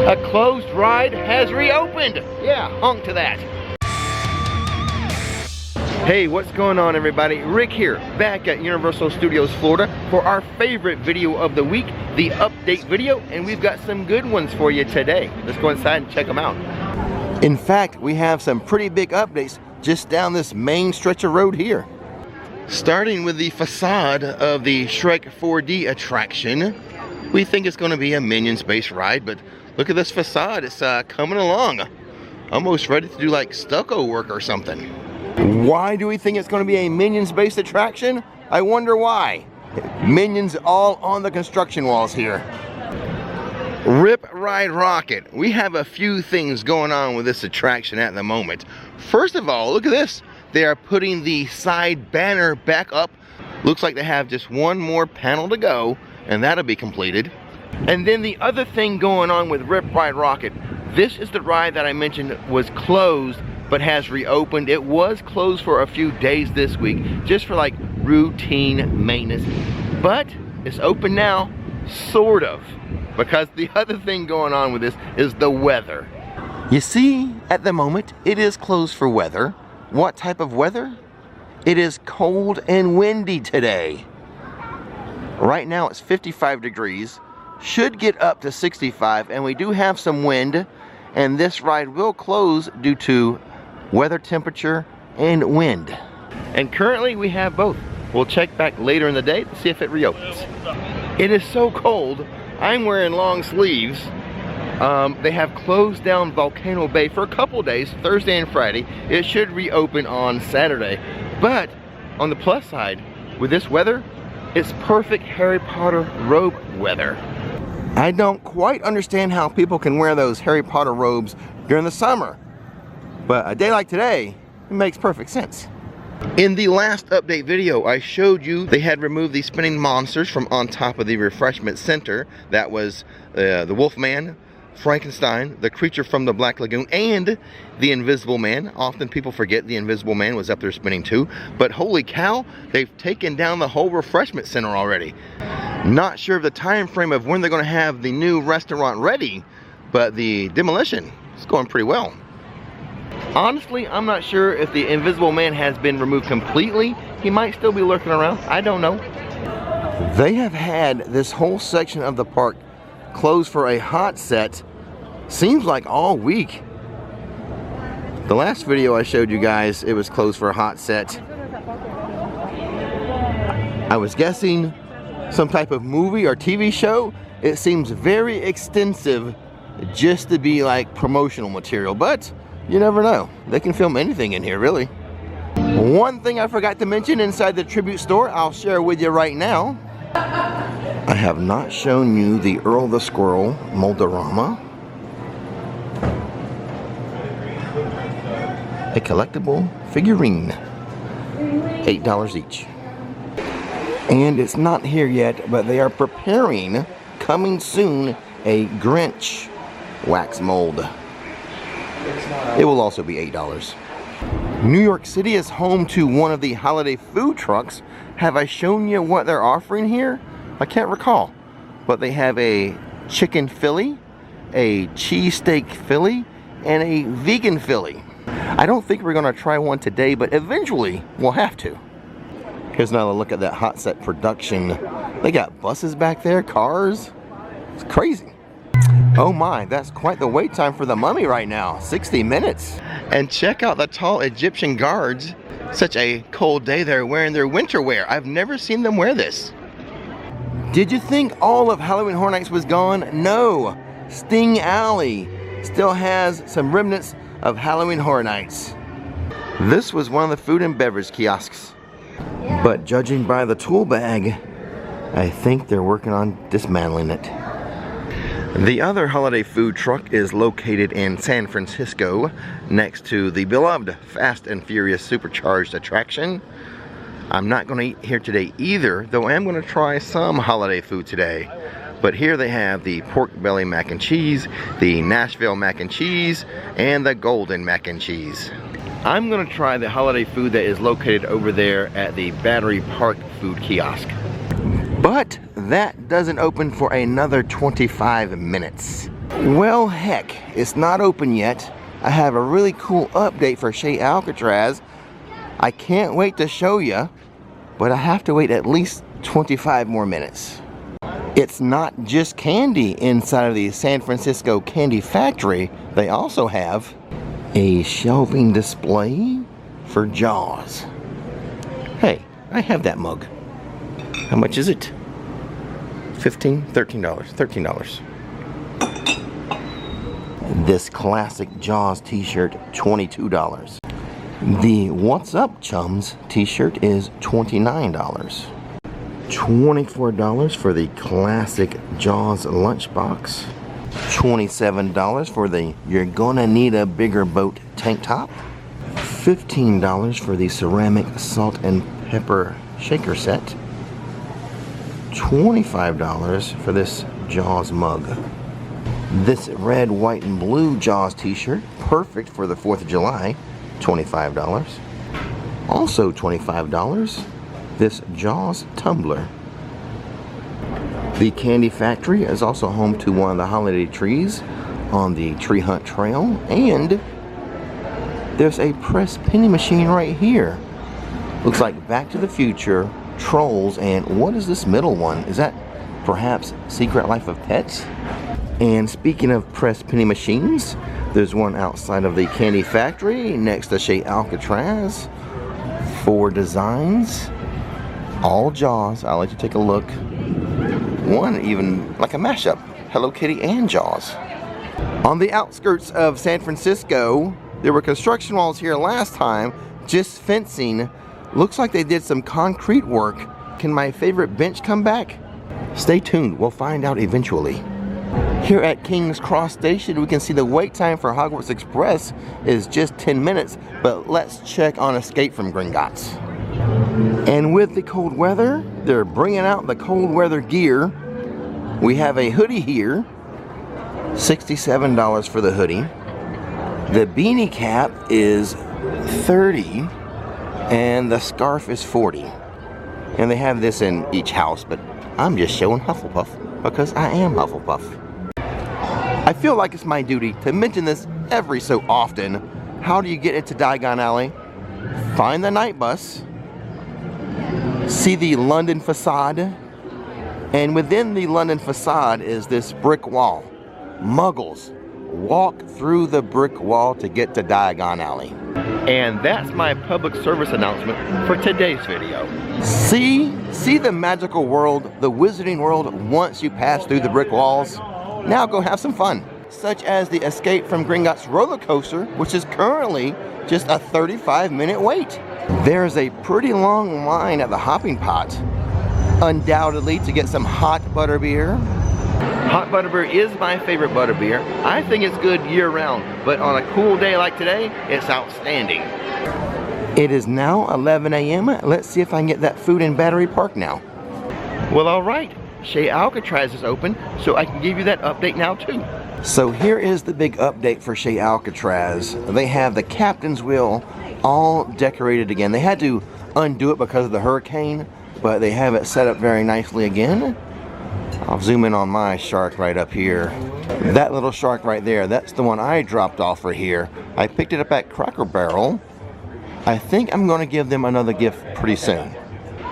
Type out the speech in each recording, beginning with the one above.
A closed ride has reopened. Yeah, honk to that. Hey, what's going on everybody? Rick here, back at Universal Studios Florida for our favorite video of the week, the update video, and we've got some good ones for you today. Let's go inside and check them out. In fact, we have some pretty big updates just down this main stretch of road here. Starting with the facade of the Shrek 4D attraction, we think it's going to be a Minions-based ride, but look at this facade, it's coming along. Almost ready to do like stucco work or something. Why do we think it's going to be a Minions-based attraction? I wonder why. Minions all on the construction walls here. Rip Ride Rocket. We have a few things going on with this attraction at the moment. First of all, look at this. They are putting the side banner back up. Looks like they have just one more panel to go, and that'll be completed. And then the other thing going on with Rip Ride Rocket, this is the ride that I mentioned was closed but has reopened. It was closed for a few days this week just for like routine maintenance, but it's open now, sort of, because the other thing going on with this is the weather. You see, at the moment it is closed for weather. What type of weather? It is cold and windy today. Right now it's 55 degrees, should get up to 65, and we do have some wind, and this ride will close due to weather, temperature, and wind. And currently we have both. We'll check back later in the day to see if it reopens. It is so cold, I'm wearing long sleeves. They have closed down Volcano Bay for a couple days, Thursday and Friday. It should reopen on Saturday. But on the plus side, with this weather, it's perfect Harry Potter robe weather. I don't quite understand how people can wear those Harry Potter robes during the summer. But a day like today, it makes perfect sense. In the last update video, I showed you they had removed the spinning monsters from on top of the refreshment center. That was the Wolfman, Frankenstein, the creature from the Black Lagoon, and the Invisible Man. Often people forget the Invisible Man was up there spinning too. But holy cow, they've taken down the whole refreshment center already. Not sure of the time frame of when they're going to have the new restaurant ready, but the demolition is going pretty well. Honestly, I'm not sure if the Invisible Man has been removed completely. He might still be lurking around. I don't know. They have had this whole section of the park closed for a hot set, seems like all week. The last video I showed you guys, it was closed for a hot set. I was guessing some type of movie or TV show. It seems very extensive just to be like promotional material, but you never know. They can film anything in here, really. One thing I forgot to mention inside the tribute store, I'll share with you right now. I have not shown you the Earl the Squirrel Mold-A-Rama. A collectible figurine. $8 each. And it's not here yet, but they are preparing, coming soon, a Grinch wax mold. It will also be $8. New York City is home to one of the holiday food trucks. Have I shown you what they're offering here? I can't recall. But they have a chicken Philly, a cheesesteak Philly, and a vegan Philly. I don't think we're going to try one today, but eventually we'll have to. Here's another look at that hot set production. They got buses back there, cars. It's crazy. Oh my, that's quite the wait time for the Mummy right now, 60 minutes. And check out the tall Egyptian guards. Such a cold day, they're wearing their winter wear. I've never seen them wear this. Did you think all of Halloween Horror Nights was gone? No, Sting Alley still has some remnants of Halloween Horror Nights. This was one of the food and beverage kiosks. But judging by the tool bag, I think they're working on dismantling it. The other holiday food truck is located in San Francisco, next to the beloved Fast and Furious Supercharged attraction. I'm not going to eat here today either, though I am going to try some holiday food today. But here they have the pork belly mac and cheese, the Nashville mac and cheese, and the golden mac and cheese. I'm going to try the holiday food that is located over there at the Battery Park food kiosk. But that doesn't open for another 25 minutes. Well, heck, it's not open yet. I have a really cool update for Chez Alcatraz. I can't wait to show you, but I have to wait at least 25 more minutes. It's not just candy inside of the San Francisco Candy Factory. They also have a shelving display for Jaws. Hey, I have that mug. How much is it? $15? $13. $13. This classic Jaws t-shirt, $22. The What's Up Chums t-shirt is $29. $24 for the classic Jaws lunchbox. $27 for the You're Gonna Need a Bigger Boat tank top. $15 for the ceramic salt and pepper shaker set. $25 for this Jaws mug. This red, white, and blue Jaws t-shirt, perfect for the 4th of July, $25. Also $25, this Jaws tumbler. The Candy Factory is also home to one of the holiday trees on the Tree Hunt Trail, and there's a press penny machine right here. Looks like Back to the Future, Trolls, and what is this middle one? Is that perhaps Secret Life of Pets? And speaking of press penny machines, there's one outside of the Candy Factory next to Chez Alcatraz. 4 designs, all Jaws. I'll let you take a look. One even like a mashup, Hello Kitty and Jaws. On the outskirts of San Francisco, there were construction walls here last time, just fencing. Looks like they did some concrete work. Can my favorite bench come back? Stay tuned, we'll find out eventually. Here at King's Cross Station, we can see the wait time for Hogwarts Express is just 10 minutes, but let's check on Escape from Gringotts. And with the cold weather, they're bringing out the cold weather gear. We have a hoodie here, $67 for the hoodie. The beanie cap is $30, and the scarf is $40. And they have this in each house, but I'm just showing Hufflepuff because I am Hufflepuff. I feel like it's my duty to mention this every so often. How do you get into Diagon Alley? Find the night bus, see the London facade, and within the London facade is this brick wall. Muggles, walk through the brick wall to get to Diagon Alley. And that's my public service announcement for today's video. See the magical world, the wizarding world, once you pass through the brick walls? Now go have some fun, such as the Escape from Gringotts roller coaster, which is currently just a 35-minute wait. There's a pretty long line at the hopping pot, undoubtedly to get some hot butterbeer. Hot butterbeer is my favorite butterbeer. I think it's good year-round, but on a cool day like today, it's outstanding. It is now 11 a.m. Let's see if I can get that food in Battery Park now. Well, all right. Chez Alcatraz is open, so I can give you that update now too. So here is the big update for Chez Alcatraz. They have the captain's wheel all decorated again. They had to undo it because of the hurricane, but they have it set up very nicely again. I'll zoom in on my shark right up here. That little shark right there, that's the one I dropped off for here. I picked it up at Cracker Barrel. I think I'm going to give them another gift pretty soon.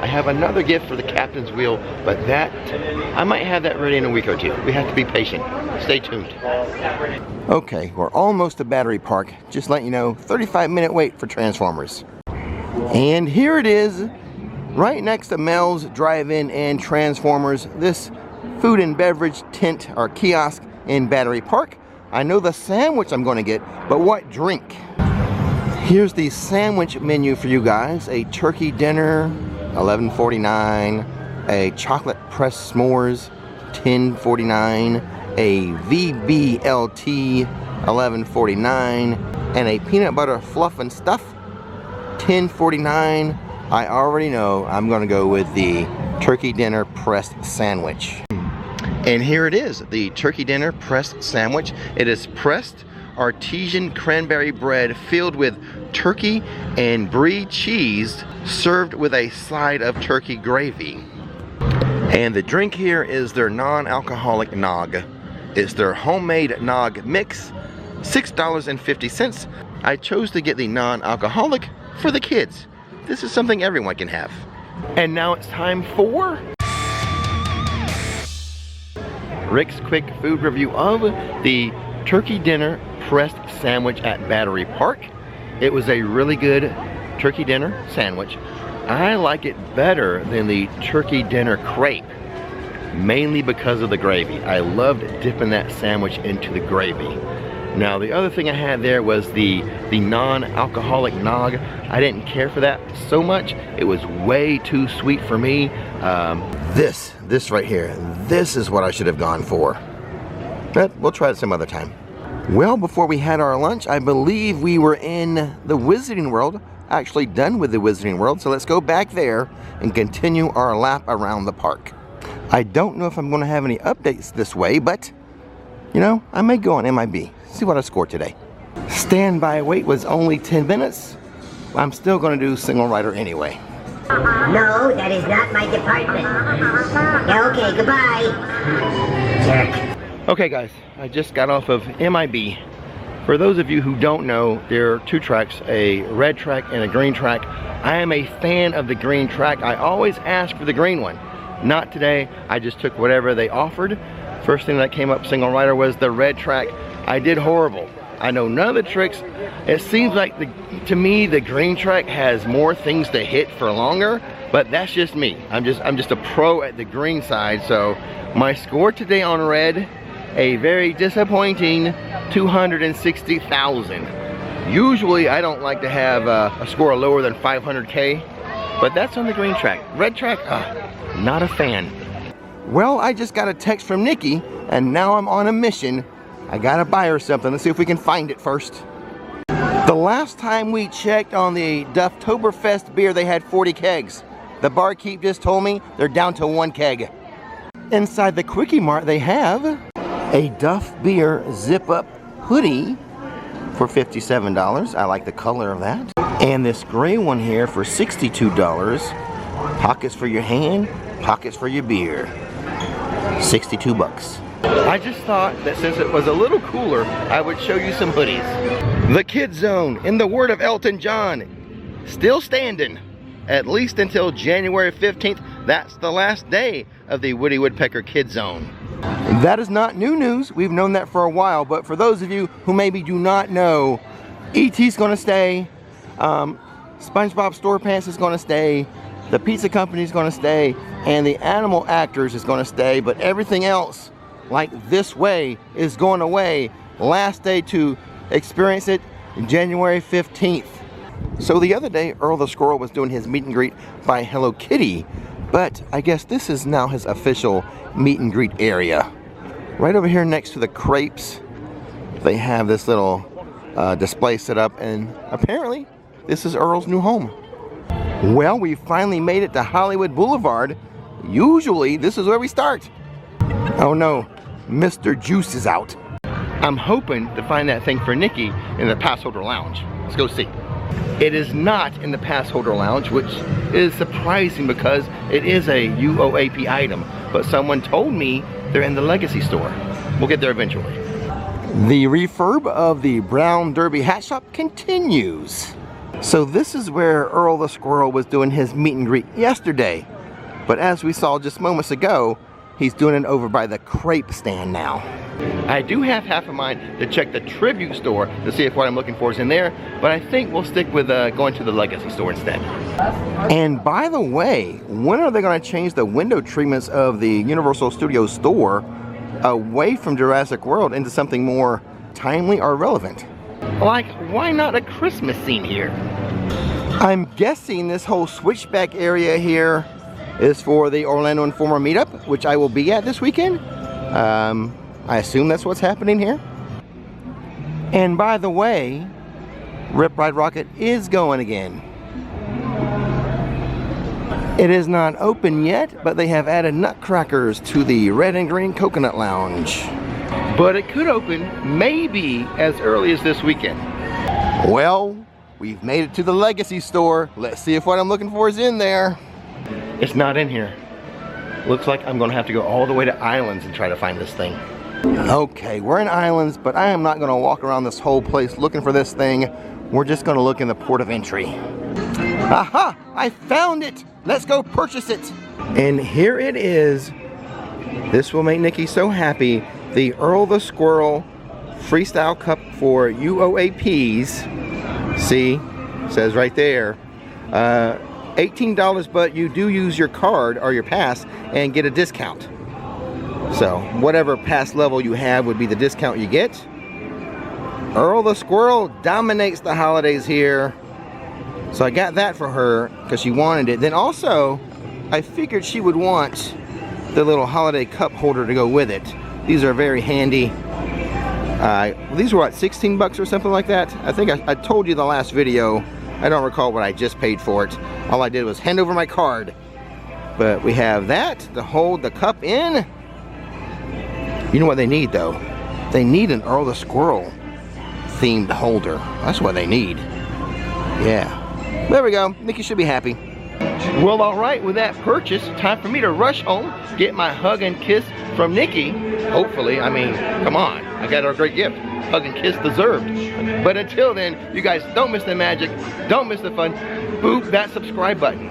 I have another gift for the captain's wheel, but that, I might have that ready in a week or two. We have to be patient. Stay tuned. Okay, we're almost to Battery Park. Just let you know, 35-minute wait for Transformers. And here it is, right next to Mel's Drive-In and Transformers, this food and beverage tent or kiosk in Battery Park. I know the sandwich I'm going to get, but what drink? Here's the sandwich menu for you guys. A turkey dinner, $11.49. A chocolate pressed s'mores, $10.49. A VBLT, $11.49. And a peanut butter fluff and stuff, $10.49. I already know I'm going to go with the turkey dinner pressed sandwich. And here it is, the turkey dinner pressed sandwich. It is pressed artesian cranberry bread filled with turkey and brie cheese, served with a side of turkey gravy. And the drink here is their non-alcoholic nog. It's their homemade nog mix, $6.50. I chose to get the non-alcoholic for the kids. This is something everyone can have. And now it's time for Rick's quick food review of the turkey dinner pressed sandwich at Battery Park. It was a really good turkey dinner sandwich. I like it better than the turkey dinner crepe, mainly because of the gravy. I loved dipping that sandwich into the gravy. Now the other thing I had there was the non-alcoholic nog. I didn't care for that so much. It was way too sweet for me. This right here, this is what I should have gone for. But we'll try it some other time. Well, before we had our lunch, I believe we were in the Wizarding World, actually done with the Wizarding World, so let's go back there and continue our lap around the park. I don't know if I'm going to have any updates this way, but, you know, I may go on MIB, see what I scored today. Standby wait was only 10 minutes. I'm still going to do single rider anyway. No, that is not my department. Okay, goodbye. Jerk. Okay guys, I just got off of MIB. For those of you who don't know, there are two tracks, a red track and a green track. I am a fan of the green track. I always ask for the green one. Not today, I just took whatever they offered. First thing that came up single rider was the red track. I did horrible. I know none of the tricks. It seems like, to me, the green track has more things to hit for longer, but that's just me. I'm just a pro at the green side, so my score today on red, a very disappointing 260,000. Usually I don't like to have a score lower than 500K, but that's on the green track. Red track, not a fan. Well, I just got a text from Nikki, and now I'm on a mission. I gotta buy her something. Let's see if we can find it first. The last time we checked on the Dufftoberfest beer, they had 40 kegs. The barkeep just told me they're down to 1 keg. Inside the Quickie Mart, they have a Duff Beer zip-up hoodie for $57. I like the color of that. And this gray one here for $62. Pockets for your hand, pockets for your beer. 62 bucks. I just thought that since it was a little cooler, I would show you some hoodies. The Kid Zone, in the word of Elton John, still standing. At least until January 15th. That's the last day of the Woody Woodpecker Kid Zone. That is not new news. We've known that for a while, but for those of you who maybe do not know, E.T.'s gonna stay, SpongeBob SquarePants is gonna stay, the pizza company is gonna stay, and the animal actors is gonna stay, but everything else, like This Way, is going away. Last day to experience it, January 15th. So the other day, Earl the Squirrel was doing his meet and greet by Hello Kitty, but I guess this is now his official meet and greet area. Right over here next to the crepes, they have this little display set up, and apparently this is Earl's new home. Well, we finally made it to Hollywood Boulevard. Usually this is where we start. Oh no, Mr. Juice is out. I'm hoping to find that thing for Nikki in the pass holder lounge. Let's go see. It is not in the pass holder lounge, which is surprising because it is a UOAP item, but someone told me they're in the Legacy store. We'll get there eventually. The refurb of the Brown Derby hat shop continues. So this is where Earl the Squirrel was doing his meet and greet yesterday, but as we saw just moments ago, he's doing it over by the crepe stand now. I do have half a mind to check the Tribute store to see if what I'm looking for is in there, but I think we'll stick with going to the Legacy store instead. And by the way, when are they going to change the window treatments of the Universal Studios store away from Jurassic World into something more timely or relevant? Like, why not a Christmas scene here? I'm guessing this whole switchback area here is for the Orlando Informer meetup, which I will be at this weekend. I assume that's what's happening here. And by the way, Rip Ride Rocket is going again. It is not open yet, but they have added nutcrackers to the Red and Green Coconut Lounge. But it could open maybe as early as this weekend. Well, we've made it to the Legacy store. Let's see if what I'm looking for is in there. It's not in here. Looks like I'm gonna have to go all the way to Islands and try to find this thing. Okay, we're in Islands, but I am not gonna walk around this whole place looking for this thing. We're just gonna look in the port of entry. Aha! I found it! Let's go purchase it! And here it is. This will make Nikki so happy. The Earl the Squirrel Freestyle Cup for UOAPs. See, says right there. $18, but you do use your card or your pass and get a discount. So whatever pass level you have would be the discount you get. Earl the Squirrel dominates the holidays here. So I got that for her because she wanted it. Then also, I figured she would want the little holiday cup holder to go with it. These are very handy. These were what, 16 bucks or something like that? I think I told you the last video. I don't recall what I just paid for it. All I did was hand over my card. But we have that to hold the cup in. You know what they need though? They need an Earl the Squirrel themed holder. That's what they need. Yeah. There we go. Nikki should be happy. Well, all right, with that purchase, time for me to rush home, get my hug and kiss from Nikki. Hopefully, I mean, come on. I got her a great gift. Hug and kiss deserved. But until then, you guys don't miss the magic. Don't miss the fun. Boop that subscribe button.